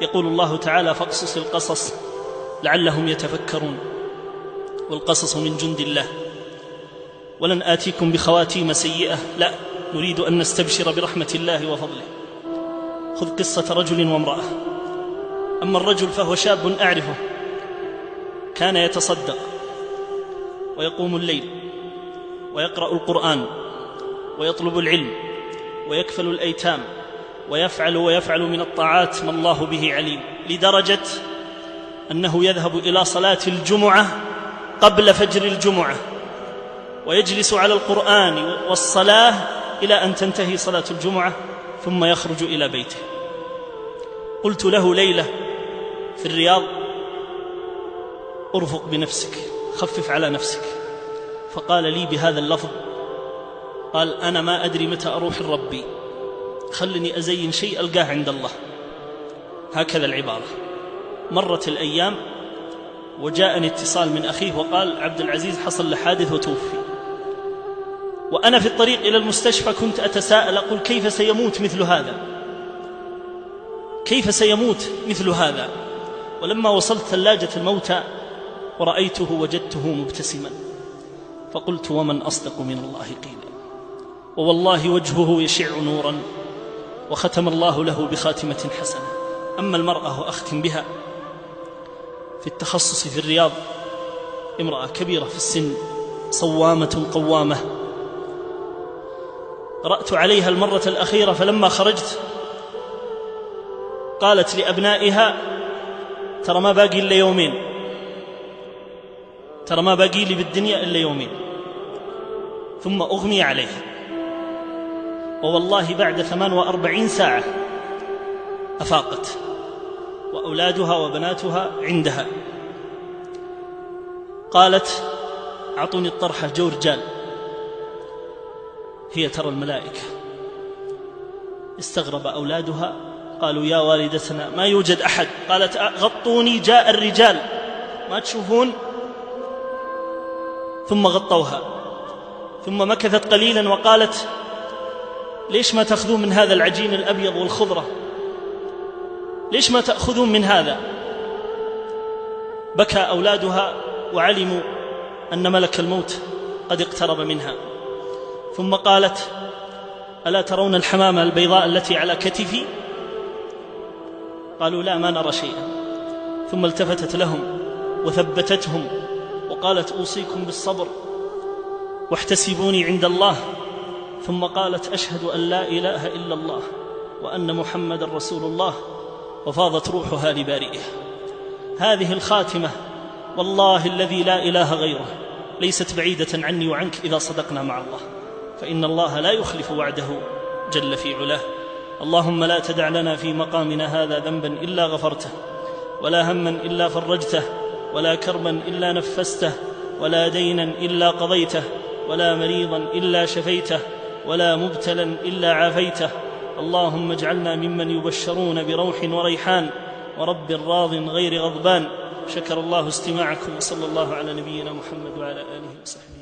يقول الله تعالى: فاقصص القصص لعلهم يتفكرون، والقصص من جند الله. ولن آتيكم بخواتيم سيئة، لا، نريد أن نستبشر برحمة الله وفضله. خذ قصة رجل وامرأة. أما الرجل فهو شاب أعرفه، كان يتصدق ويقوم الليل ويقرأ القرآن ويطلب العلم ويكفل الأيتام ويفعل من الطاعات ما الله به عليم، لدرجة أنه يذهب إلى صلاة الجمعة قبل فجر الجمعة ويجلس على القرآن والصلاة إلى أن تنتهي صلاة الجمعة ثم يخرج إلى بيته. قلت له ليلة في الرياض: أرفق بنفسك، خفف على نفسك. فقال لي بهذا اللفظ، قال: أنا ما أدري متى أروح لربي، خلني أزين شيء ألقاه عند الله. هكذا العبارة. مرت الأيام وجاءني اتصال من أخيه وقال: عبد العزيز حصل له حادث وتوفي. وأنا في الطريق إلى المستشفى كنت أتساءل، أقول: كيف سيموت مثل هذا؟ كيف سيموت مثل هذا؟ ولما وصلت ثلاجة الموتى ورأيته وجدته مبتسما، فقلت: ومن أصدق من الله قيلا؟ ووالله وجهه يشع نورا، وختم الله له بخاتمة حسنة. أما المرأة، وأختم بها، في التخصص في الرياض، امرأة كبيرة في السن، صوامة قوامة. قرأت عليها المرة الأخيرة، فلما خرجت قالت لأبنائها: ترى ما باقي إلا يومين، ترى ما باقي لي بالدنيا إلا يومين. ثم أغمي عليها، ووالله بعد 48 ساعة أفاقت، وأولادها وبناتها عندها. قالت: أعطوني الطرحة، جو رجال. هي ترى الملائكة. استغرب أولادها، قالوا: يا والدتنا ما يوجد أحد. قالت: غطوني، جاء الرجال، ما تشوفون؟ ثم غطوها. ثم مكثت قليلا وقالت: ليش ما تأخذون من هذا العجين الأبيض والخضرة؟ ليش ما تأخذون من هذا؟ بكى أولادها وعلموا أن ملك الموت قد اقترب منها. ثم قالت: ألا ترون الحمامة البيضاء التي على كتفي؟ قالوا: لا، ما نرى شيئا. ثم التفتت لهم وثبتتهم وقالت: أوصيكم بالصبر واحتسبوني عند الله. ثم قالت: أشهد أن لا إله إلا الله وأن محمد رسول الله، وفاضت روحها لبارئها. هذه الخاتمة والله الذي لا إله غيره ليست بعيدة عني وعنك إذا صدقنا مع الله، فإن الله لا يخلف وعده جل في علاه. اللهم لا تدع لنا في مقامنا هذا ذنبا إلا غفرته، ولا هما إلا فرجته، ولا كربا إلا نفسته، ولا دينا إلا قضيته، ولا مريضا إلا شفيته، ولا مبتلا إلا عافيته. اللهم اجعلنا ممن يبشرون بروح وريحان ورب راض غير غضبان. شكر الله استماعكم، وصلى الله على نبينا محمد وعلى آله وصحبه.